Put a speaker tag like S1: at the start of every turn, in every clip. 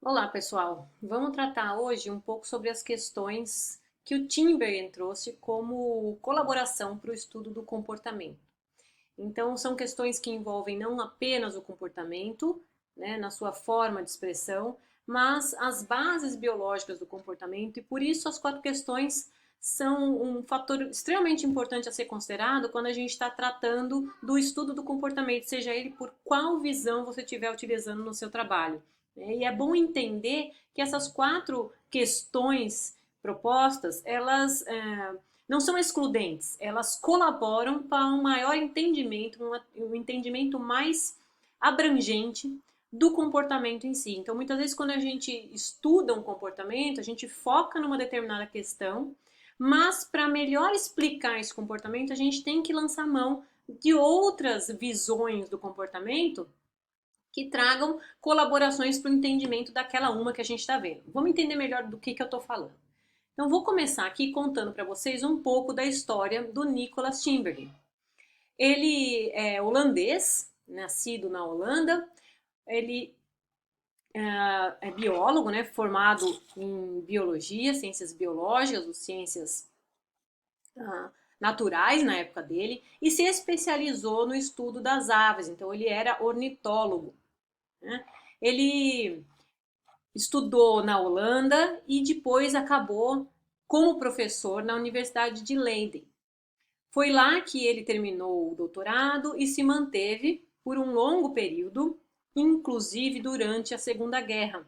S1: Olá, pessoal. Vamos tratar hoje um pouco sobre as questões que o Tinbergen trouxe como colaboração para o estudo do comportamento. Então, são questões que envolvem não apenas o comportamento, né, na sua forma de expressão, mas as bases biológicas do comportamento, e por isso as quatro questões são um fator extremamente importante a ser considerado quando a gente está tratando do estudo do comportamento, seja ele por qual visão você estiver utilizando no seu trabalho. E é bom entender que essas quatro questões propostas, elas não são excludentes, elas colaboram para um maior entendimento, um entendimento mais abrangente do comportamento em si. Então, muitas vezes, quando a gente estuda um comportamento, a gente foca numa determinada questão, mas para melhor explicar esse comportamento, a gente tem que lançar mão de outras visões do comportamento que tragam colaborações para o entendimento daquela uma que a gente está vendo. Vamos entender melhor do que eu estou falando. Então, vou começar aqui contando para vocês um pouco da história do Nicolas Timberlake. Ele é holandês, nascido na Holanda. Ele é biólogo, né, formado em biologia, ciências biológicas, ou ciências naturais na época dele, e se especializou no estudo das aves. Então, ele era ornitólogo, né? Ele estudou na Holanda e depois acabou como professor na Universidade de Leiden. Foi lá que ele terminou o doutorado e se manteve por um longo período, inclusive durante a Segunda Guerra.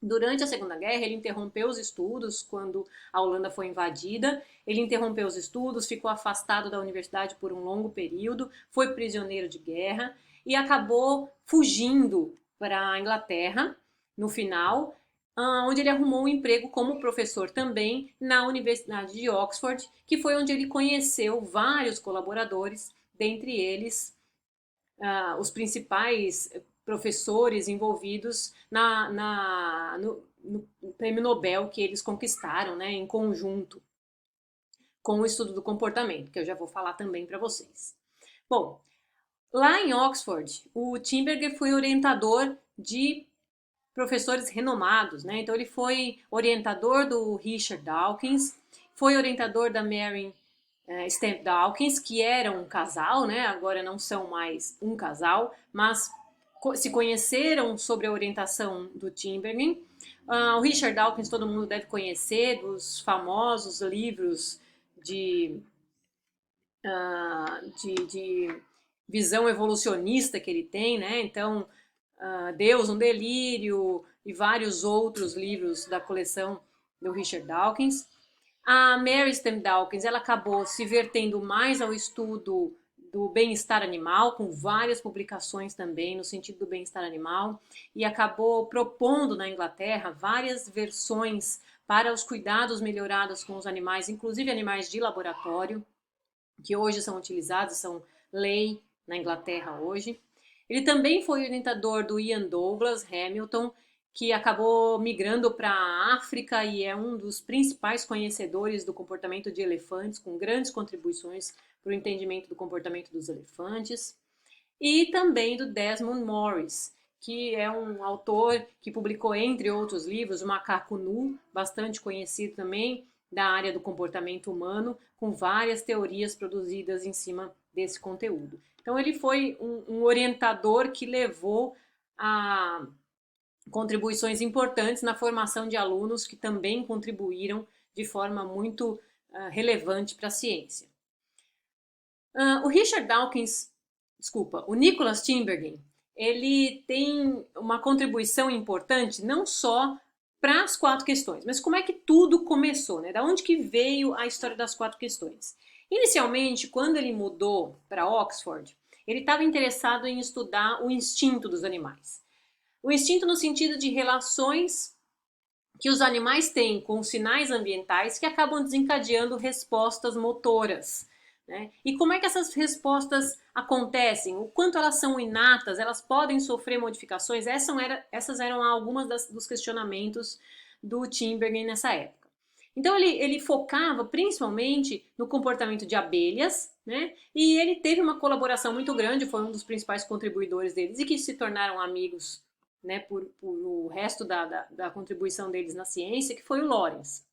S1: Durante a Segunda Guerra, ele interrompeu os estudos quando a Holanda foi invadida. Ele interrompeu os estudos, ficou afastado da universidade por um longo período, foi prisioneiro de guerra e acabou fugindo para a Inglaterra no final, onde ele arrumou um emprego como professor também na Universidade de Oxford, que foi onde ele conheceu vários colaboradores, dentre eles os principais professores envolvidos no prêmio Nobel que eles conquistaram, né, em conjunto com o estudo do comportamento, que eu já vou falar também para vocês. Bom, lá em Oxford, o Timberger foi orientador de professores renomados, né? Então ele foi orientador do Richard Dawkins, foi orientador da Mary Stamp Dawkins, que era um casal, né? Agora não são mais um casal, mas se conheceram sobre a orientação do Timberlake. O Richard Dawkins todo mundo deve conhecer, dos famosos livros de, de visão evolucionista que ele tem, né? Então, Deus, um Delírio e vários outros livros da coleção do Richard Dawkins. A Mary Stamp Dawkins, ela acabou se vertendo mais ao estudo do bem-estar animal, com várias publicações também no sentido do bem-estar animal, e acabou propondo na Inglaterra várias versões para os cuidados melhorados com os animais, inclusive animais de laboratório, que hoje são utilizados, são lei na Inglaterra hoje. Ele também foi orientador do Ian Douglas Hamilton, que acabou migrando para a África e é um dos principais conhecedores do comportamento de elefantes, com grandes contribuições para o entendimento do comportamento dos elefantes. E também do Desmond Morris, que é um autor que publicou, entre outros livros, O Macaco Nu, bastante conhecido também, da área do comportamento humano, com várias teorias produzidas em cima desse conteúdo. Então ele foi um orientador que levou a contribuições importantes na formação de alunos que também contribuíram de forma muito relevante para a ciência. O Richard Dawkins, desculpa, o Nicholas Timberlake, ele tem uma contribuição importante não só para as quatro questões, mas como é que tudo começou, né? Da onde que veio a história das quatro questões? Inicialmente, quando ele mudou para Oxford, ele estava interessado em estudar o instinto dos animais. O instinto no sentido de relações que os animais têm com sinais ambientais que acabam desencadeando respostas motoras. Né? E como é que essas respostas acontecem? O quanto elas são inatas? Elas podem sofrer modificações? Essas eram algumas dos questionamentos do Timberlake nessa época. Então ele focava principalmente no comportamento de abelhas, né? E ele teve uma colaboração muito grande, foi um dos principais contribuidores deles e que se tornaram amigos né, por o resto da contribuição deles na ciência, que foi o Lorenz.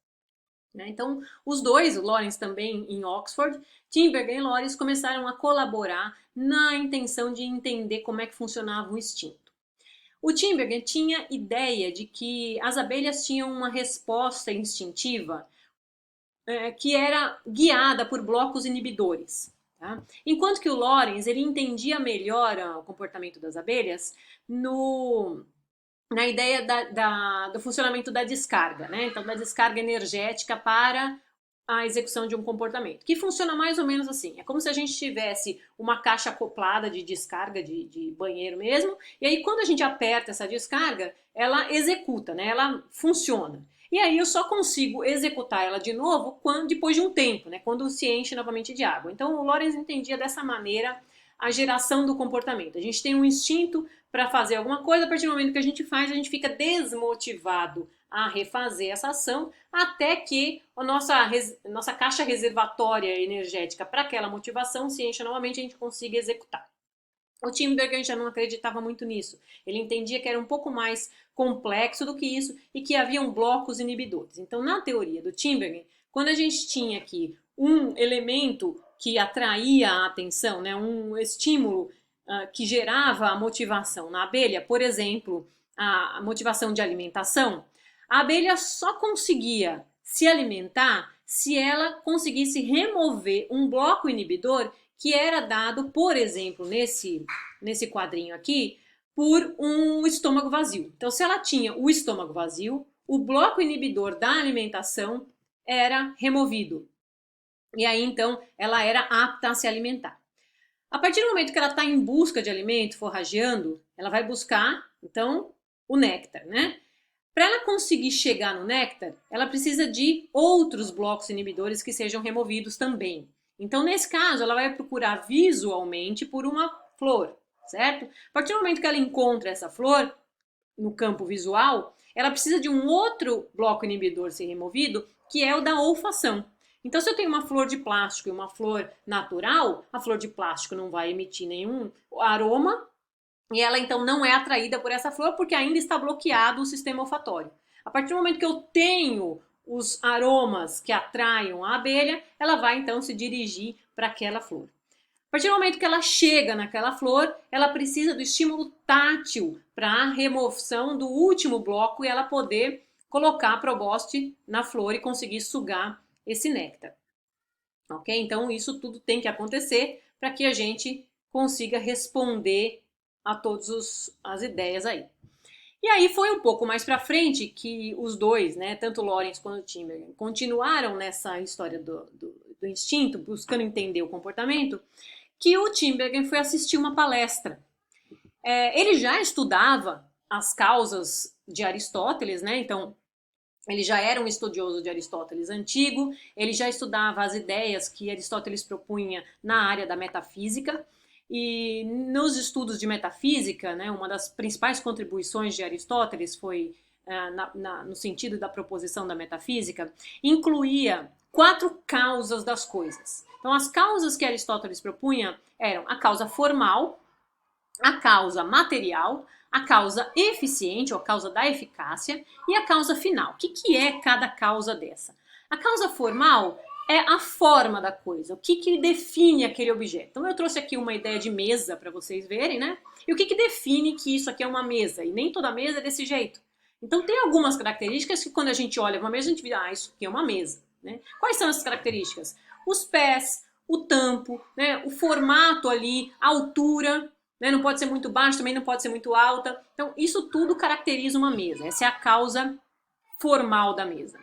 S1: Né? Então, os dois, o Lorenz também em Oxford, Tinbergen e Lorenz começaram a colaborar na intenção de entender como é que funcionava o instinto. O Tinbergen tinha ideia de que as abelhas tinham uma resposta instintiva que era guiada por blocos inibidores. Tá? Enquanto que o Lorenz ele entendia melhor o comportamento das abelhas na ideia do funcionamento da descarga, né? Então, da descarga energética para a execução de um comportamento, que funciona mais ou menos assim. É como se a gente tivesse uma caixa acoplada de descarga de banheiro mesmo, e aí quando a gente aperta essa descarga, ela executa, né? Ela funciona. E aí eu só consigo executar ela de novo depois de um tempo, né? Quando se enche novamente de água. Então o Lorenz entendia dessa maneira a geração do comportamento. A gente tem um instinto para fazer alguma coisa, a partir do momento que a gente faz, a gente fica desmotivado a refazer essa ação, até que a nossa caixa reservatória energética para aquela motivação se encha novamente e a gente consiga executar. O Tinbergen já não acreditava muito nisso. Ele entendia que era um pouco mais complexo do que isso e que haviam blocos inibidores. Então, na teoria do Tinbergen, quando a gente tinha aqui um elemento que atraía a atenção, né, um estímulo que gerava a motivação na abelha, por exemplo, a motivação de alimentação, a abelha só conseguia se alimentar se ela conseguisse remover um bloco inibidor que era dado, por exemplo, nesse quadrinho aqui, por um estômago vazio. Então, se ela tinha o estômago vazio, o bloco inibidor da alimentação era removido. E aí, então, ela era apta a se alimentar. A partir do momento que ela está em busca de alimento, forrageando, ela vai buscar, então, o néctar, né? Para ela conseguir chegar no néctar, ela precisa de outros blocos inibidores que sejam removidos também. Então, nesse caso, ela vai procurar visualmente por uma flor, certo? A partir do momento que ela encontra essa flor no campo visual, ela precisa de um outro bloco inibidor ser removido, que é o da olfação. Então, se eu tenho uma flor de plástico e uma flor natural, a flor de plástico não vai emitir nenhum aroma e ela então não é atraída por essa flor porque ainda está bloqueado o sistema olfatório. A partir do momento que eu tenho os aromas que atraiam a abelha, ela vai então se dirigir para aquela flor. A partir do momento que ela chega naquela flor, ela precisa do estímulo tátil para a remoção do último bloco e ela poder colocar a probóscide na flor e conseguir sugar esse néctar. Ok? Então isso tudo tem que acontecer para que a gente consiga responder a todas as ideias aí. E aí foi um pouco mais para frente que os dois, né, tanto Lorenz quanto Tinbergen, continuaram nessa história do instinto, buscando entender o comportamento, que o Tinbergen foi assistir uma palestra. Ele já estudava as causas de Aristóteles, né, então ele já era um estudioso de Aristóteles antigo, ele já estudava as ideias que Aristóteles propunha na área da metafísica, e nos estudos de metafísica, né, uma das principais contribuições de Aristóteles foi, no sentido da proposição da metafísica, incluía 4 causas das coisas. Então, as causas que Aristóteles propunha eram a causa formal, a causa material, a causa eficiente, ou a causa da eficácia, e a causa final. O que é cada causa dessa? A causa formal é a forma da coisa, o que define aquele objeto. Então eu trouxe aqui uma ideia de mesa para vocês verem, né? E o que define que isso aqui é uma mesa? E nem toda mesa é desse jeito. Então tem algumas características que quando a gente olha uma mesa, a gente vê, isso aqui é uma mesa. Né? Quais são essas características? Os pés, o tampo, né? O formato ali, a altura, né? Não pode ser muito baixa, também não pode ser muito alta. Então isso tudo caracteriza uma mesa. Essa é a causa formal da mesa.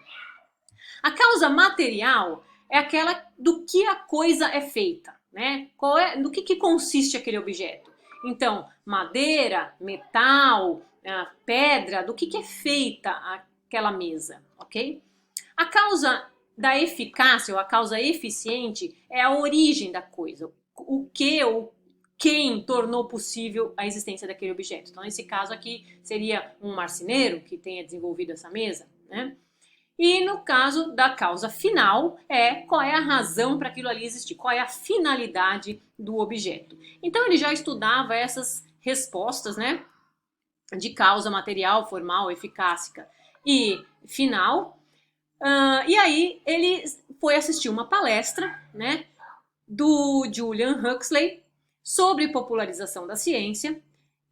S1: A causa material é aquela do que a coisa é feita, né? Do que consiste aquele objeto. Então, madeira, metal, pedra, do que é feita aquela mesa, ok? A causa da eficácia ou a causa eficiente é a origem da coisa, o que ou quem tornou possível a existência daquele objeto. Então, nesse caso aqui, seria um marceneiro que tenha desenvolvido essa mesa, né? E no caso da causa final, qual é a razão para aquilo ali existir, qual é a finalidade do objeto. Então ele já estudava essas respostas, né, de causa material, formal, eficácia e final. E aí ele foi assistir uma palestra, né, do Julian Huxley sobre popularização da ciência,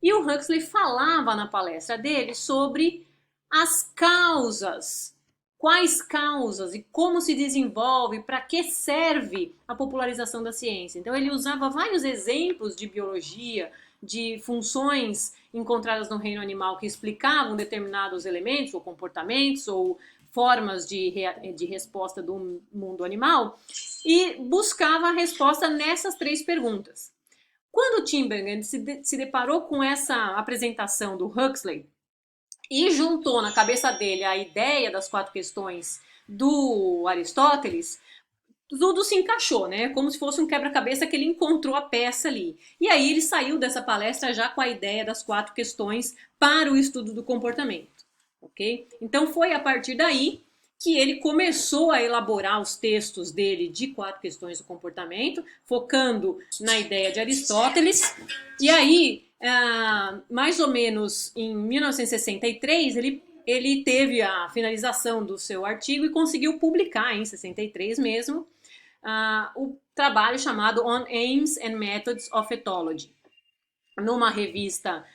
S1: e o Huxley falava na palestra dele sobre as causas, quais causas e como se desenvolve, para que serve a popularização da ciência. Então ele usava vários exemplos de biologia, de funções encontradas no reino animal que explicavam determinados elementos ou comportamentos ou formas de resposta do mundo animal, e buscava a resposta nessas 3 perguntas. Quando Tinbergen se deparou com essa apresentação do Huxley e juntou na cabeça dele a ideia das 4 questões do Aristóteles, tudo se encaixou, né? Como se fosse um quebra-cabeça que ele encontrou a peça ali. E aí ele saiu dessa palestra já com a ideia das 4 questões para o estudo do comportamento, ok? Então foi a partir daí que ele começou a elaborar os textos dele de 4 questões do comportamento, focando na ideia de Aristóteles. E aí, mais ou menos em 1963, ele teve a finalização do seu artigo e conseguiu publicar, em 63 mesmo, o trabalho chamado On Aims and Methods of Ethology, numa revista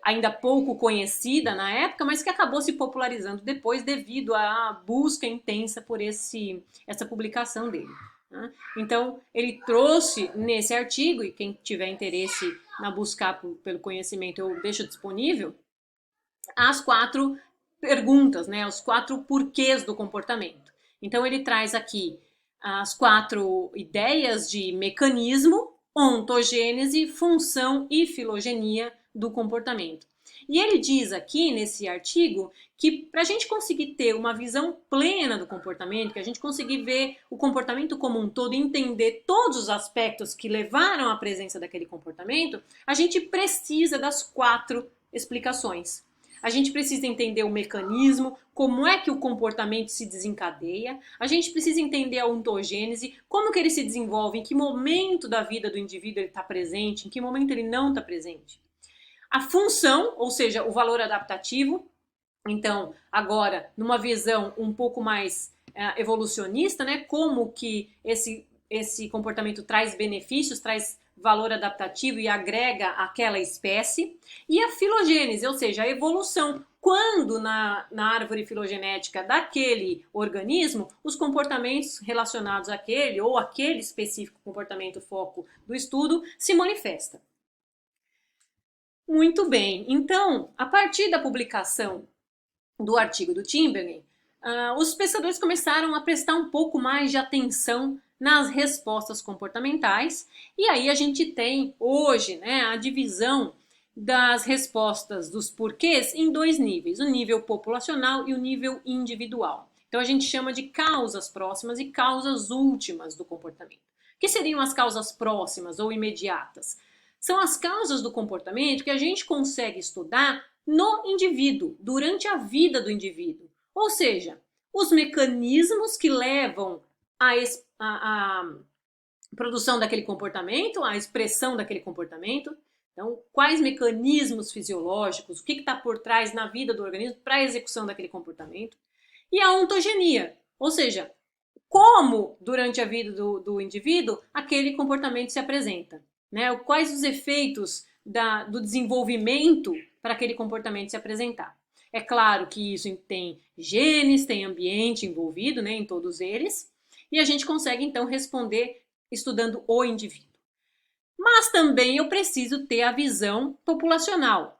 S1: ainda pouco conhecida na época, mas que acabou se popularizando depois devido à busca intensa por essa publicação dele. Né? Então, ele trouxe nesse artigo, e quem tiver interesse na buscar pelo conhecimento, eu deixo disponível, as 4 perguntas, né, os 4 porquês do comportamento. Então, ele traz aqui as 4 ideias de mecanismo, ontogênese, função e filogenia do comportamento. E ele diz aqui nesse artigo que para a gente conseguir ter uma visão plena do comportamento, que a gente conseguir ver o comportamento como um todo, entender todos os aspectos que levaram à presença daquele comportamento, a gente precisa das 4 explicações. A gente precisa entender o mecanismo, como é que o comportamento se desencadeia. A gente precisa entender a ontogênese, como que ele se desenvolve, em que momento da vida do indivíduo ele está presente, em que momento ele não está presente. A função, ou seja, o valor adaptativo. Então, agora, numa visão um pouco mais evolucionista, né, como que esse comportamento traz benefícios, traz valor adaptativo e agrega àquela espécie. E a filogênese, ou seja, a evolução. Quando na árvore filogenética daquele organismo, os comportamentos relacionados àquele ou aquele específico comportamento foco do estudo se manifesta. Muito bem, então, a partir da publicação do artigo do Tinbergen, os pesquisadores começaram a prestar um pouco mais de atenção nas respostas comportamentais, e aí a gente tem hoje, né, a divisão das respostas dos porquês em 2 níveis, o nível populacional e o nível individual. Então a gente chama de causas próximas e causas últimas do comportamento. O que seriam as causas próximas ou imediatas? São as causas do comportamento que a gente consegue estudar no indivíduo, durante a vida do indivíduo. Ou seja, os mecanismos que levam à produção daquele comportamento, à expressão daquele comportamento. Então, quais mecanismos fisiológicos, o que está por trás na vida do organismo para a execução daquele comportamento. E a ontogenia, ou seja, como durante a vida do indivíduo aquele comportamento se apresenta. Né? Quais os efeitos do desenvolvimento para aquele comportamento se apresentar. É claro que isso tem genes, tem ambiente envolvido, né, em todos eles, e a gente consegue então responder estudando o indivíduo. Mas também eu preciso ter a visão populacional,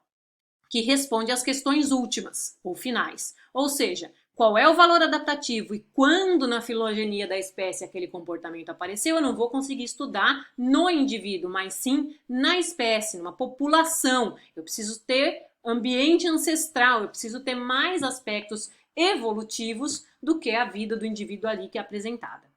S1: que responde às questões últimas ou finais, ou seja, qual é o valor adaptativo e quando na filogenia da espécie aquele comportamento apareceu, eu não vou conseguir estudar no indivíduo, mas sim na espécie, numa população. Eu preciso ter ambiente ancestral, eu preciso ter mais aspectos evolutivos do que a vida do indivíduo ali que é apresentada.